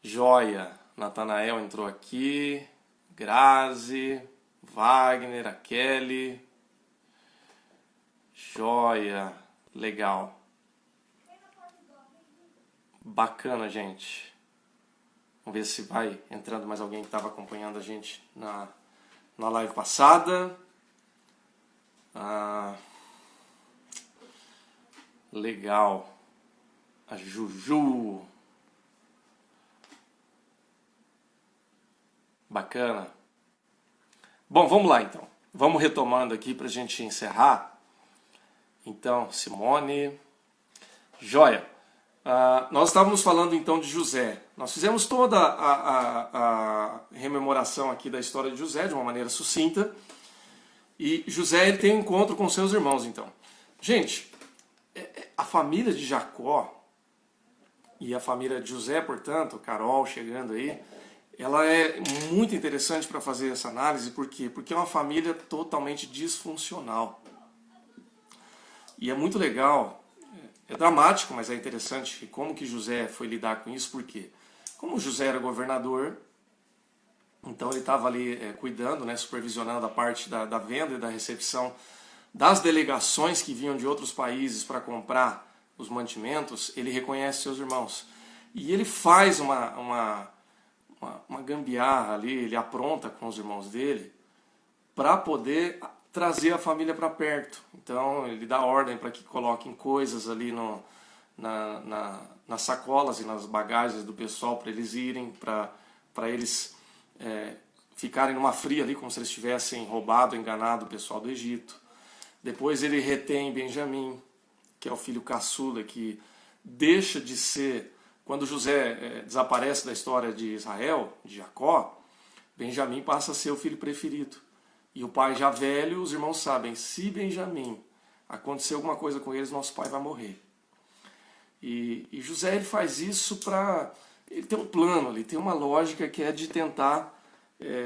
Joia. Natanael entrou aqui. Grazi, Wagner, a Kelly. Joia. Legal. Bacana, gente. Vamos ver se vai entrando mais alguém que estava acompanhando a gente na live passada. Legal. A Juju. Bacana. Bom, vamos lá então. Vamos retomando aqui para a gente encerrar. Então, Simone. Joia. Nós estávamos falando então de José. Nós fizemos toda a rememoração aqui da história de José de uma maneira sucinta. E José ele tem um encontro com seus irmãos então. Gente, a família de Jacó e a família de José, portanto, Carol chegando aí, ela é muito interessante para fazer essa análise. Por quê? Porque é uma família totalmente disfuncional. E é muito legal, é dramático, mas é interessante como que José foi lidar com isso. Por quê? Como José era governador, então ele estava ali cuidando, supervisionando a parte da venda e da recepção das delegações que vinham de outros países para comprar os mantimentos. Ele reconhece seus irmãos. E ele faz uma gambiarra ali, ele apronta com os irmãos dele para poder trazer a família para perto. Então ele dá ordem para que coloquem coisas ali nas sacolas e nas bagagens do pessoal para eles irem, para eles ficarem numa fria ali, como se eles tivessem roubado, enganado o pessoal do Egito. Depois ele retém Benjamim, que é o filho caçula, que deixa de ser... Quando José desaparece da história de Israel, de Jacó, Benjamim passa a ser o filho preferido. E o pai já velho, os irmãos sabem, se Benjamim acontecer alguma coisa com eles, nosso pai vai morrer. E José ele faz isso para... Ele tem um plano, ele tem uma lógica que é de tentar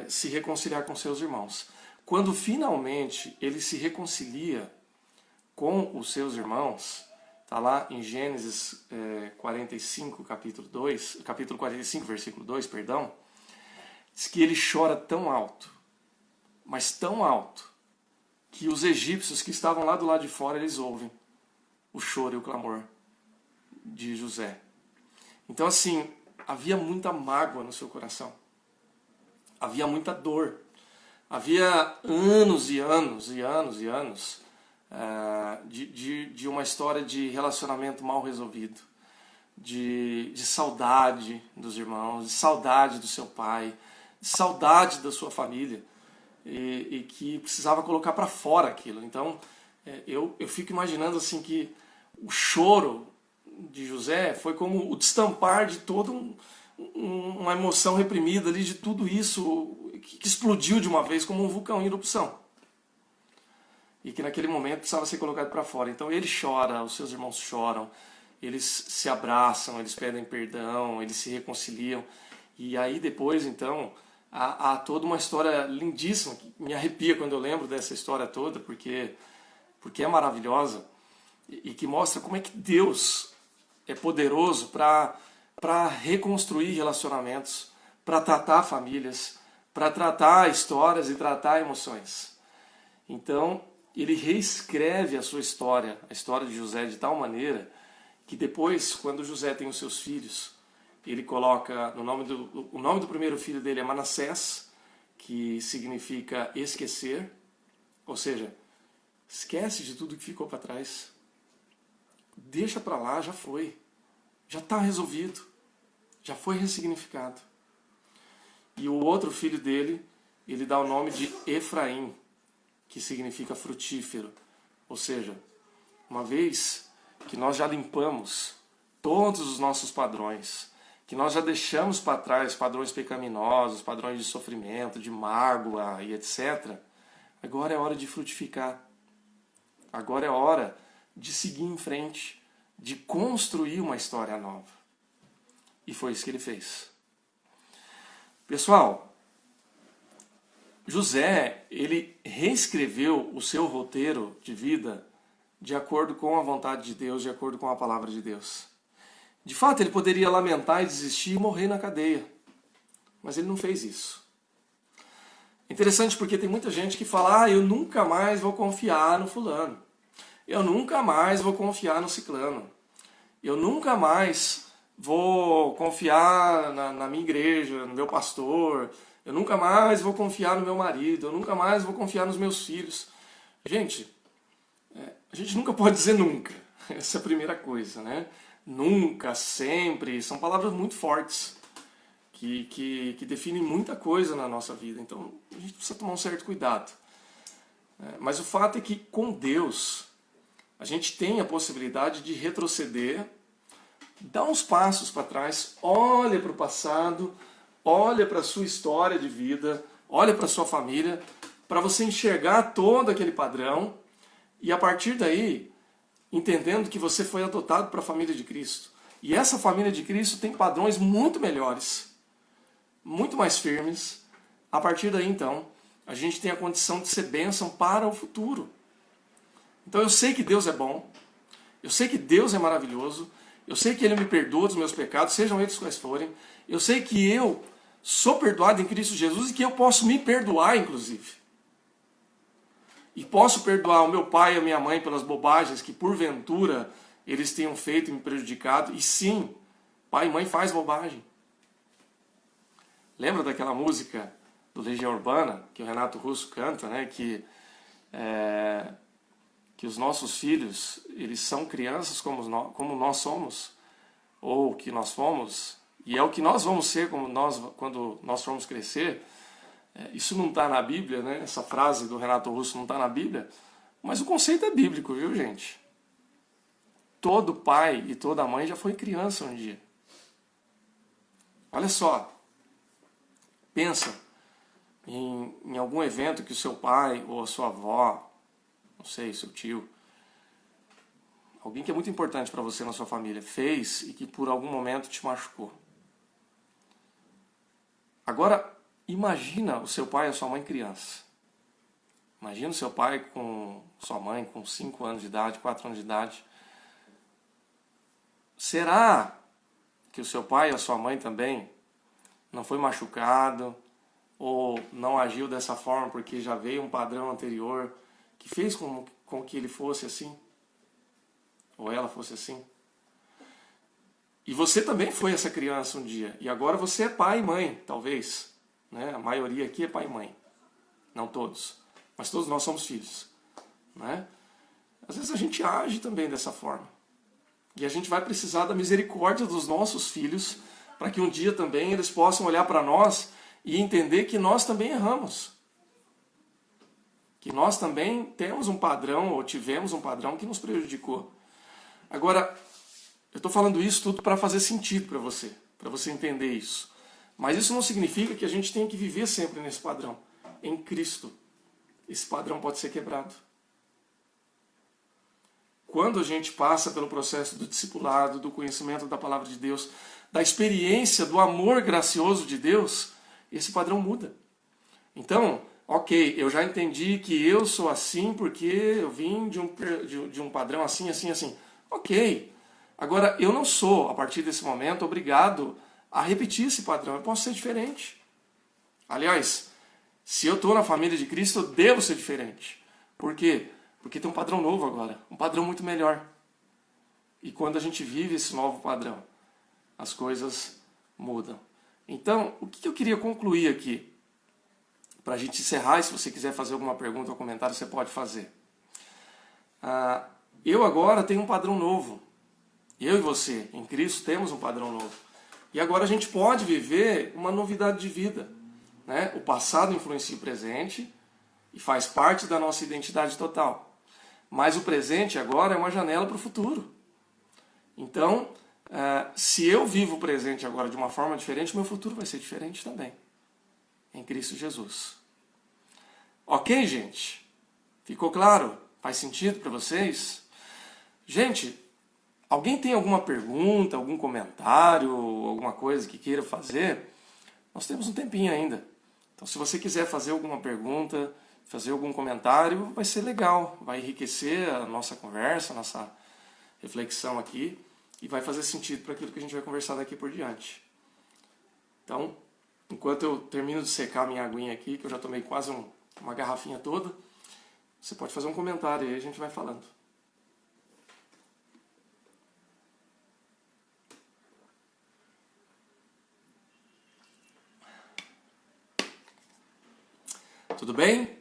se reconciliar com seus irmãos. Quando finalmente ele se reconcilia com os seus irmãos, está lá em Gênesis 45, capítulo 45, versículo 2, perdão, diz que ele chora tão alto, mas tão alto, que os egípcios que estavam lá do lado de fora, eles ouvem o choro e o clamor de José. Então assim, havia muita mágoa no seu coração, havia muita dor, havia anos e anos e anos e anos de uma história de relacionamento mal resolvido, de saudade dos irmãos, de saudade do seu pai, de saudade da sua família, e que precisava colocar para fora aquilo. Então eu fico imaginando assim que o choro de José foi como o destampar de toda uma emoção reprimida ali, de tudo isso que explodiu de uma vez como um vulcão em erupção. E que naquele momento precisava ser colocado para fora. Então ele chora, os seus irmãos choram, eles se abraçam, eles pedem perdão, eles se reconciliam. E aí depois, então, há toda uma história lindíssima, que me arrepia quando eu lembro dessa história toda, porque é maravilhosa, e que mostra como é que Deus é poderoso para reconstruir relacionamentos, para tratar famílias, para tratar histórias e tratar emoções. Então, ele reescreve a sua história, a história de José, de tal maneira que depois, quando José tem os seus filhos, ele coloca, o nome do primeiro filho dele é Manassés, que significa esquecer, ou seja, esquece de tudo que ficou para trás, deixa para lá, já foi, já está resolvido, já foi ressignificado. E o outro filho dele, ele dá o nome de Efraim, que significa frutífero. Ou seja, uma vez que nós já limpamos todos os nossos padrões, que nós já deixamos para trás padrões pecaminosos, padrões de sofrimento, de mágoa e etc., agora é hora de frutificar. Agora é hora de seguir em frente, de construir uma história nova. E foi isso que ele fez. Pessoal, José, ele reescreveu o seu roteiro de vida de acordo com a vontade de Deus, de acordo com a palavra de Deus. De fato, ele poderia lamentar e desistir e morrer na cadeia. Mas ele não fez isso. Interessante porque tem muita gente que fala: eu nunca mais vou confiar no fulano. Eu nunca mais vou confiar no ciclano. Eu nunca mais vou confiar na minha igreja, no meu pastor. Eu nunca mais vou confiar no meu marido. Eu nunca mais vou confiar nos meus filhos. Gente, a gente nunca pode dizer nunca. Essa é a primeira coisa, né? Nunca, sempre, são palavras muito fortes que definem muita coisa na nossa vida. Então, a gente precisa tomar um certo cuidado. Mas o fato é que com Deus, a gente tem a possibilidade de retroceder, dar uns passos para trás, olha para o passado, olha para a sua história de vida, olha para a sua família, para você enxergar todo aquele padrão e a partir daí, entendendo que você foi adotado para a família de Cristo. E essa família de Cristo tem padrões muito melhores, muito mais firmes. A partir daí, então, a gente tem a condição de ser bênção para o futuro. Então eu sei que Deus é bom, eu sei que Deus é maravilhoso, eu sei que Ele me perdoa dos meus pecados, sejam eles quais forem. Eu sei que eu sou perdoado em Cristo Jesus e que eu posso me perdoar, inclusive. E posso perdoar o meu pai e a minha mãe pelas bobagens que porventura eles tenham feito e me prejudicado. E sim, pai e mãe faz bobagem. Lembra daquela música do Legião Urbana, que o Renato Russo canta, né? Que os nossos filhos, eles são crianças como nós somos, ou que nós fomos, e é o que nós vamos ser quando nós formos crescer. Isso não está na Bíblia, né? Essa frase do Renato Russo não está na Bíblia, mas o conceito é bíblico, viu, gente? Todo pai e toda mãe já foi criança um dia. Olha só, pensa em algum evento que o seu pai ou a sua avó, não sei, seu tio, alguém que é muito importante para você na sua família, fez e que por algum momento te machucou. Agora, imagina o seu pai e a sua mãe criança. Imagina o seu pai com sua mãe com 5 anos de idade, 4 anos de idade. Será que o seu pai e a sua mãe também não foi machucado ou não agiu dessa forma porque já veio um padrão anterior que fez com que ele fosse assim? Ou ela fosse assim? E você também foi essa criança um dia. E agora você é pai e mãe, talvez. Né? A maioria aqui é pai e mãe. Não todos. Mas todos nós somos filhos. Né? Às vezes a gente age também dessa forma. E a gente vai precisar da misericórdia dos nossos filhos para que um dia também eles possam olhar para nós e entender que nós também erramos. Que nós também temos um padrão ou tivemos um padrão que nos prejudicou. Agora, eu estou falando isso tudo para fazer sentido para você entender isso. Mas isso não significa que a gente tenha que viver sempre nesse padrão. Em Cristo, esse padrão pode ser quebrado. Quando a gente passa pelo processo do discipulado, do conhecimento da palavra de Deus, da experiência do amor gracioso de Deus, esse padrão muda. Então, ok, eu já entendi que eu sou assim porque eu vim de um padrão assim, assim, assim. Ok. Agora, eu não sou, a partir desse momento, obrigado a repetir esse padrão. Eu posso ser diferente. Aliás, se eu estou na família de Cristo, eu devo ser diferente. Por quê? Porque tem um padrão novo agora. Um padrão muito melhor. E quando a gente vive esse novo padrão, as coisas mudam. Então, o que eu queria concluir aqui? Para a gente encerrar, e se você quiser fazer alguma pergunta ou comentário, você pode fazer. Eu agora tenho um padrão novo. Eu e você, em Cristo, temos um padrão novo. E agora a gente pode viver uma novidade de vida. Né? O passado influencia o presente e faz parte da nossa identidade total. Mas o presente agora é uma janela para o futuro. Então, se eu vivo o presente agora de uma forma diferente, meu futuro vai ser diferente também. Em Cristo Jesus. Ok, gente? Ficou claro? Faz sentido para vocês? Gente, alguém tem alguma pergunta, algum comentário, alguma coisa que queira fazer? Nós temos um tempinho ainda. Então, se você quiser fazer alguma pergunta, fazer algum comentário, vai ser legal. Vai enriquecer a nossa conversa, a nossa reflexão aqui. e vai fazer sentido para aquilo que a gente vai conversar daqui por diante. Então, enquanto eu termino de secar minha aguinha aqui, que eu já tomei quase uma garrafinha toda, você pode fazer um comentário aí, a gente vai falando. Tudo bem?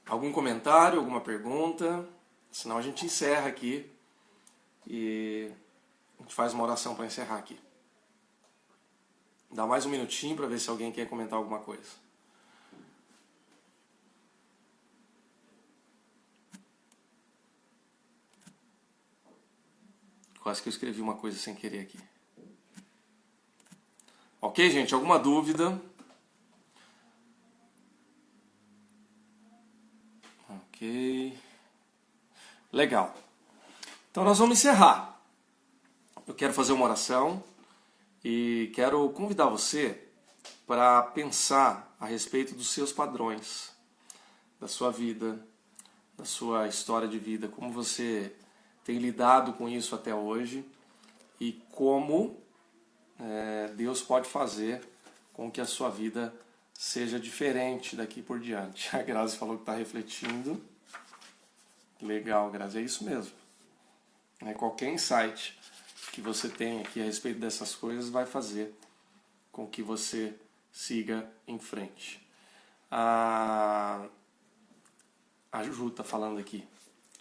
Algum comentário, alguma pergunta? Senão a gente encerra aqui e a gente faz uma oração para encerrar aqui. Dá mais um minutinho para ver se alguém quer comentar alguma coisa. Quase que eu escrevi uma coisa sem querer aqui. Ok, gente? Alguma dúvida? Ok. Legal. Então nós vamos encerrar. Eu quero fazer uma oração e quero convidar você para pensar a respeito dos seus padrões, da sua vida, da sua história de vida, como você tem lidado com isso até hoje e como Deus pode fazer com que a sua vida seja diferente daqui por diante. A Grazi falou que está refletindo. Legal, Grazi, é isso mesmo. Qualquer insight que você tem aqui a respeito dessas coisas vai fazer com que você siga em frente. A Ju está falando aqui.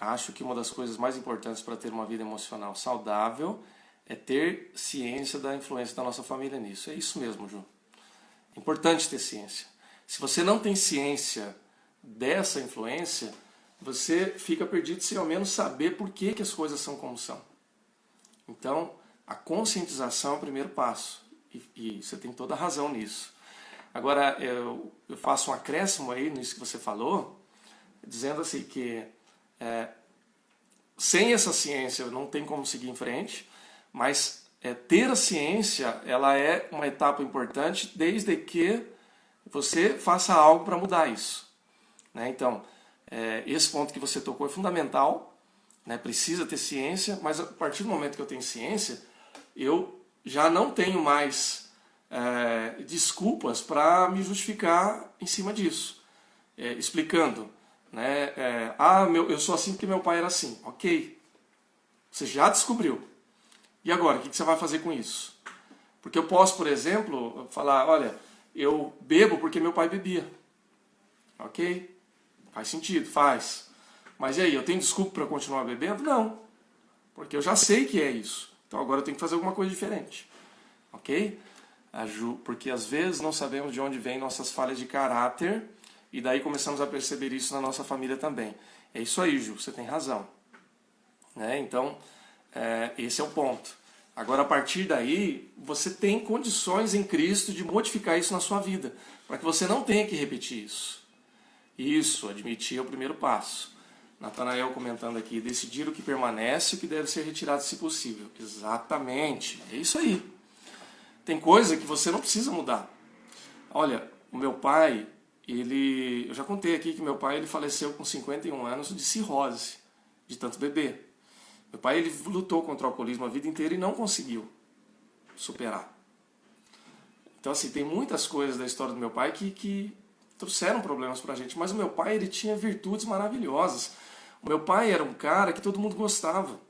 Acho que uma das coisas mais importantes para ter uma vida emocional saudável é ter ciência da influência da nossa família nisso. É isso mesmo, Ju. É importante ter ciência. Se você não tem ciência dessa influência, você fica perdido sem ao menos saber por que as coisas são como são. Então, a conscientização é o primeiro passo. E você tem toda a razão nisso. Agora, eu faço um acréscimo aí nisso que você falou, dizendo assim que sem essa ciência não tem como seguir em frente, mas ter a ciência ela é uma etapa importante desde que você faça algo para mudar isso. Então, esse ponto que você tocou é fundamental, precisa ter ciência, mas a partir do momento que eu tenho ciência, eu já não tenho mais desculpas para me justificar em cima disso. Explicando, eu sou assim porque meu pai era assim. Ok, você já descobriu. E agora, o que você vai fazer com isso? Porque eu posso, por exemplo, falar, olha, eu bebo porque meu pai bebia. Ok? Faz sentido, faz. Mas e aí, eu tenho desculpa para continuar bebendo? Não. Porque eu já sei que é isso. Então agora eu tenho que fazer alguma coisa diferente. Ok? Porque às vezes não sabemos de onde vêm nossas falhas de caráter e daí começamos a perceber isso na nossa família também. É isso aí, Ju, você tem razão. Então, esse é o ponto. Agora, a partir daí, você tem condições em Cristo de modificar isso na sua vida, para que você não tenha que repetir isso. Isso, admitir é o primeiro passo. Natanael comentando aqui, decidir o que permanece e o que deve ser retirado se possível. Exatamente, é isso aí. Tem coisa que você não precisa mudar. Olha, o meu pai, eu já contei aqui que meu pai ele faleceu com 51 anos de cirrose, de tanto beber. Meu pai ele lutou contra o alcoolismo a vida inteira e não conseguiu superar. Então, assim, tem muitas coisas da história do meu pai que trouxeram problemas pra gente. Mas o meu pai ele tinha virtudes maravilhosas. O meu pai era um cara que todo mundo gostava.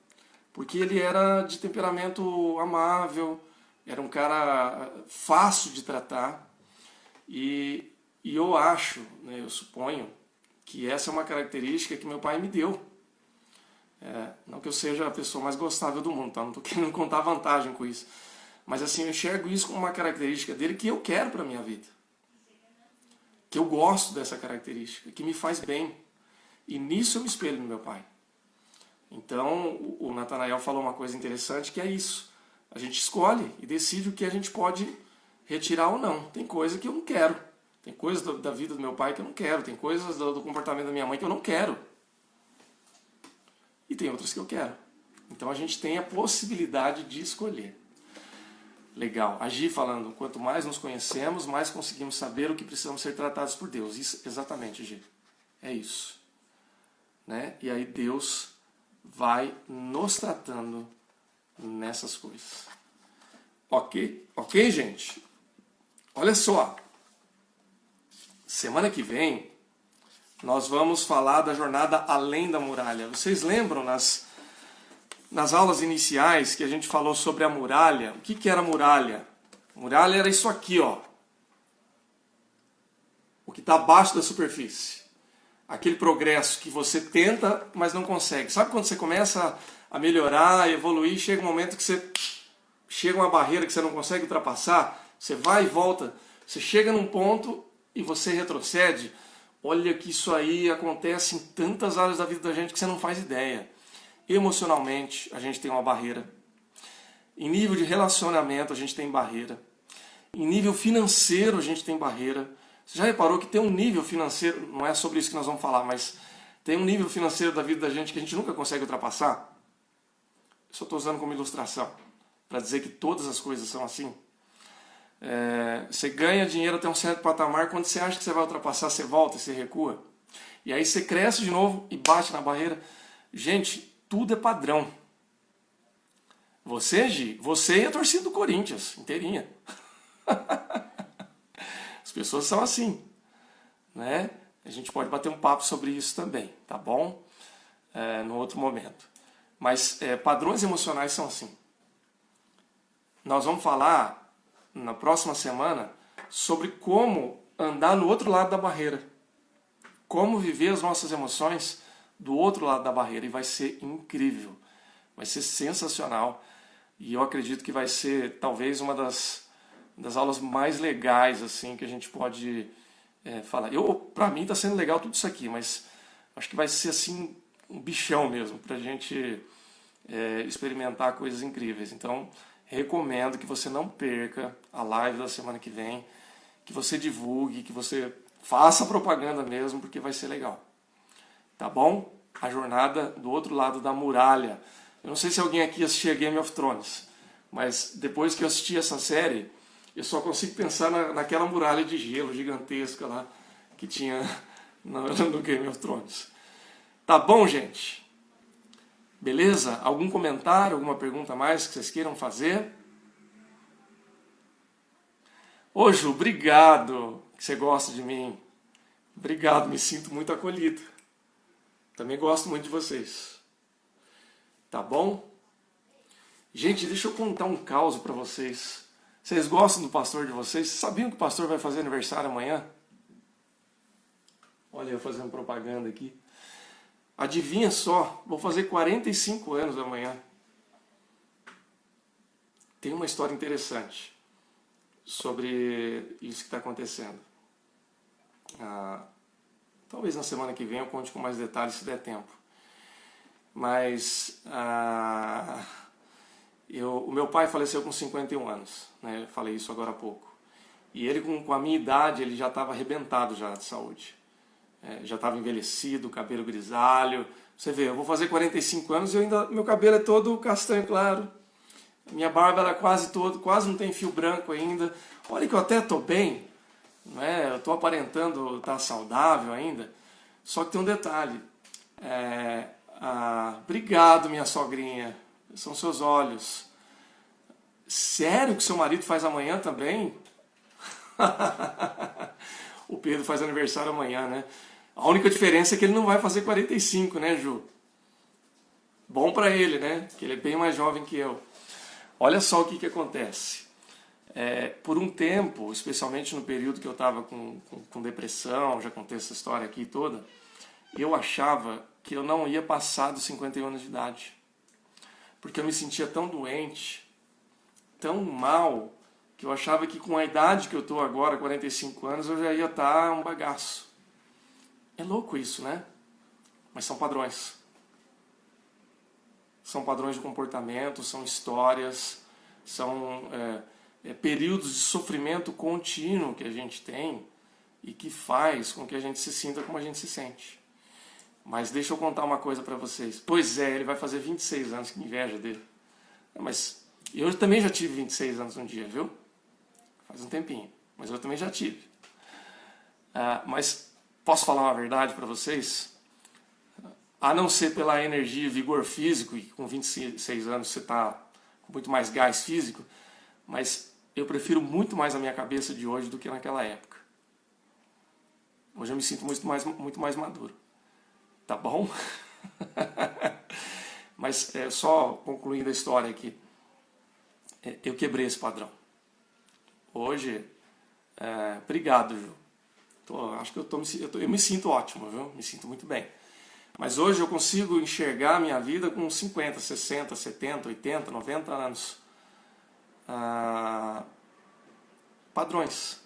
Porque ele era de temperamento amável, era um cara fácil de tratar. E eu acho, eu suponho, que essa é uma característica que meu pai me deu. Não que eu seja a pessoa mais gostável do mundo, tá? Não estou querendo contar vantagem com isso. Mas assim, eu enxergo isso como uma característica dele que eu quero para a minha vida. Que eu gosto dessa característica, que me faz bem. E nisso eu me espelho no meu pai. Então, o Natanael falou uma coisa interessante que é isso. A gente escolhe e decide o que a gente pode retirar ou não. Tem coisa que eu não quero. Tem coisas da vida do meu pai que eu não quero. Tem coisas do comportamento da minha mãe que eu não quero. E tem outras que eu quero. Então a gente tem a possibilidade de escolher. Legal. A Gi falando, quanto mais nos conhecemos, mais conseguimos saber o que precisamos ser tratados por Deus. Isso, exatamente, Gi. É isso. E aí Deus vai nos tratando nessas coisas. Ok? Ok, gente? Olha só. Semana que vem, nós vamos falar da jornada além da muralha. Vocês lembram nas aulas iniciais que a gente falou sobre a muralha? O que era a muralha? A muralha era isso aqui, ó. O que está abaixo da superfície. Aquele progresso que você tenta, mas não consegue. Sabe quando você começa a melhorar, evoluir, chega um momento que você chega uma barreira que você não consegue ultrapassar, você vai e volta, você chega num ponto e você retrocede. Olha que isso aí acontece em tantas áreas da vida da gente que você não faz ideia. Emocionalmente, a gente tem uma barreira. Em nível de relacionamento, a gente tem barreira. Em nível financeiro, a gente tem barreira. Você já reparou que tem um nível financeiro, não é sobre isso que nós vamos falar, mas tem um nível financeiro da vida da gente que a gente nunca consegue ultrapassar? Eu só estou usando como ilustração, para dizer que todas as coisas são assim. Você ganha dinheiro até um certo patamar, quando você acha que você vai ultrapassar, você volta e você recua. E aí você cresce de novo e bate na barreira. Gente, tudo é padrão. Você, Gi, você e a torcida do Corinthians, inteirinha. As pessoas são assim, né? A gente pode bater um papo sobre isso também, tá bom? No outro momento. Mas padrões emocionais são assim. Nós vamos falar na próxima semana sobre como andar no outro lado da barreira. Como viver as nossas emoções do outro lado da barreira. E vai ser incrível. Vai ser sensacional. E eu acredito que vai ser talvez uma das aulas mais legais assim que a gente pode falar. Para mim está sendo legal tudo isso aqui, mas acho que vai ser assim um bichão mesmo para a gente experimentar coisas incríveis. Então recomendo que você não perca a live da semana que vem, que você divulgue, que você faça propaganda mesmo, porque vai ser legal. Tá bom? A jornada do outro lado da muralha. Eu não sei se alguém aqui assistia Game of Thrones, mas depois que eu assisti essa série, eu só consigo pensar naquela muralha de gelo gigantesca lá que tinha no Game of Thrones. Tá bom, gente? Beleza? Algum comentário, alguma pergunta a mais que vocês queiram fazer? Ô Ju, obrigado que você gosta de mim. Obrigado, me sinto muito acolhido. Também gosto muito de vocês. Tá bom? Gente, deixa eu contar um caos para vocês. Vocês gostam do pastor de vocês? Vocês sabiam que o pastor vai fazer aniversário amanhã? Olha eu fazendo propaganda aqui. Adivinha só, vou fazer 45 anos amanhã. Tem uma história interessante sobre isso que está acontecendo. Talvez na semana que vem eu conte com mais detalhes se der tempo. Mas o meu pai faleceu com 51 anos, né? Eu falei isso agora há pouco. E ele com a minha idade, ele já estava arrebentado já de saúde. Já estava envelhecido, cabelo grisalho. Você vê, eu vou fazer 45 anos e meu cabelo é todo castanho claro. Minha barba era quase não tem fio branco ainda. Olha que eu até estou bem, não é? Eu estou aparentando estar saudável ainda. Só que tem um detalhe. Obrigado, minha sogrinha. São seus olhos. Sério que seu marido faz amanhã também? O Pedro faz aniversário amanhã, né? A única diferença é que ele não vai fazer 45, né, Ju? Bom pra ele, né? Que ele é bem mais jovem que eu. Olha só o que acontece. Por um tempo, especialmente no período que eu estava com depressão, já contei essa história aqui toda, eu achava que eu não ia passar dos 51 anos de idade. Porque eu me sentia tão doente, tão mal, que eu achava que com a idade que eu estou agora, 45 anos, eu já ia estar um bagaço. É louco isso, né? Mas são padrões. São padrões de comportamento, são histórias, são períodos de sofrimento contínuo que a gente tem e que faz com que a gente se sinta como a gente se sente. Mas deixa eu contar uma coisa para vocês. Pois é, ele vai fazer 26 anos, que inveja dele. Mas eu também já tive 26 anos um dia, viu? Faz um tempinho, mas eu também já tive. Mas posso falar uma verdade para vocês? A não ser pela energia e vigor físico, e com 26 anos você está com muito mais gás físico, mas eu prefiro muito mais a minha cabeça de hoje do que naquela época. Hoje eu me sinto muito mais maduro. Tá bom? Mas só concluindo a história aqui, eu quebrei esse padrão. Hoje, obrigado, Ju. Acho que eu me sinto ótimo, viu? Me sinto muito bem. Mas hoje eu consigo enxergar a minha vida com 50, 60, 70, 80, 90 anos. Padrões.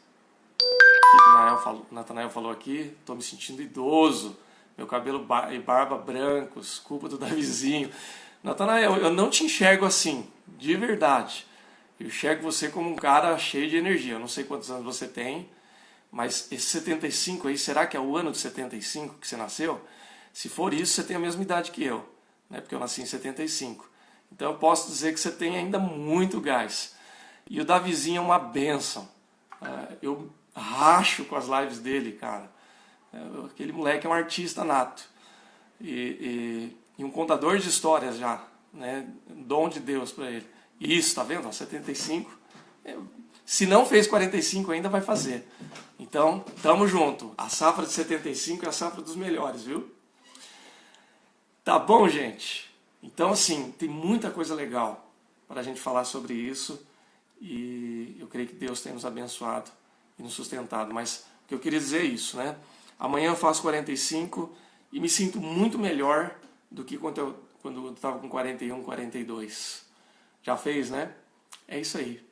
O Natanael falou aqui, estou me sentindo idoso, meu cabelo e barba brancos, culpa do Davizinho. Natanael, eu não te enxergo assim, de verdade. Eu enxergo você como um cara cheio de energia. Eu não sei quantos anos você tem, mas esse 75 aí, será que é o ano de 75 que você nasceu? Se for isso, você tem a mesma idade que eu, né? Porque eu nasci em 75. Então eu posso dizer que você tem ainda muito gás. E o Davizinho é uma bênção. Eu racho com as lives dele, cara. Aquele moleque é um artista nato. E um contador de histórias já, né? Dom de Deus para ele. Isso, tá vendo? 75. Se não fez 45 ainda, vai fazer. Então, tamo junto. A safra de 75 é a safra dos melhores, viu? Tá bom, gente? Então, assim, tem muita coisa legal para a gente falar sobre isso. E eu creio que Deus tem nos abençoado e nos sustentado. Mas o que eu queria dizer é isso, né? Amanhã eu faço 45 e me sinto muito melhor do que quando eu estava com 41, 42. Já fez, né? É isso aí.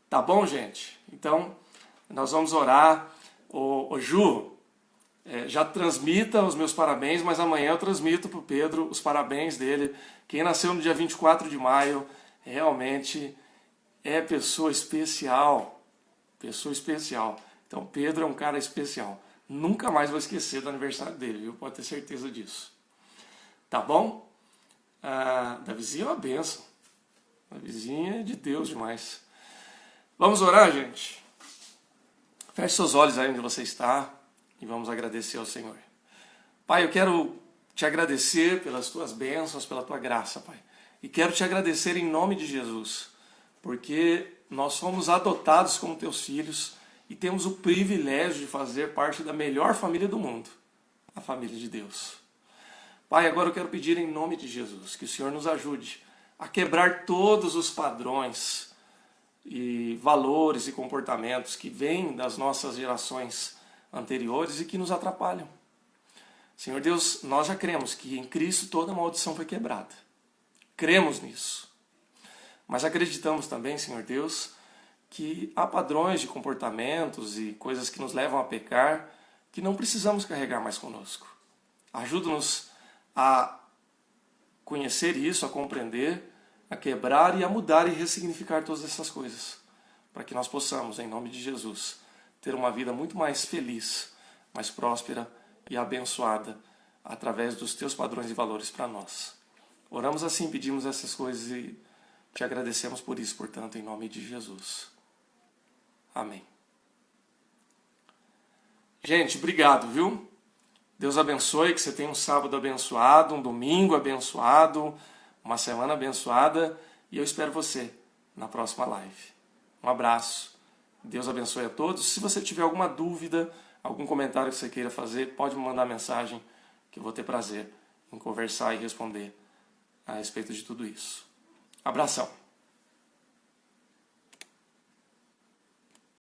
Tá bom, gente? Então, nós vamos orar. Ô Ju, já transmita os meus parabéns, mas amanhã eu transmito para o Pedro os parabéns dele. Quem nasceu no dia 24 de maio realmente é pessoa especial. Pessoa especial. Então, Pedro é um cara especial. Nunca mais vou esquecer do aniversário dele, viu? Pode ter certeza disso. Tá bom? Davizinho é uma bênção. Davizinho é de Deus demais. Vamos orar, gente? Feche seus olhos aí onde você está e vamos agradecer ao Senhor. Pai, eu quero te agradecer pelas tuas bênçãos, pela tua graça, Pai. E quero te agradecer em nome de Jesus, porque nós somos adotados como teus filhos e temos o privilégio de fazer parte da melhor família do mundo, a família de Deus. Pai, agora eu quero pedir em nome de Jesus que o Senhor nos ajude a quebrar todos os padrões e valores e comportamentos que vêm das nossas gerações anteriores e que nos atrapalham. Senhor Deus, nós já cremos que em Cristo toda maldição foi quebrada. Cremos nisso. Mas acreditamos também, Senhor Deus, que há padrões de comportamentos e coisas que nos levam a pecar que não precisamos carregar mais conosco. Ajuda-nos a conhecer isso, a compreender, a quebrar e a mudar e ressignificar todas essas coisas, para que nós possamos, em nome de Jesus, ter uma vida muito mais feliz, mais próspera e abençoada através dos teus padrões e valores para nós. Oramos assim, pedimos essas coisas e te agradecemos por isso, portanto, em nome de Jesus. Amém. Gente, obrigado, viu? Deus abençoe, que você tenha um sábado abençoado, um domingo abençoado, uma semana abençoada e eu espero você na próxima live. Um abraço, Deus abençoe a todos. Se você tiver alguma dúvida, algum comentário que você queira fazer, pode me mandar mensagem que eu vou ter prazer em conversar e responder a respeito de tudo isso. Abração!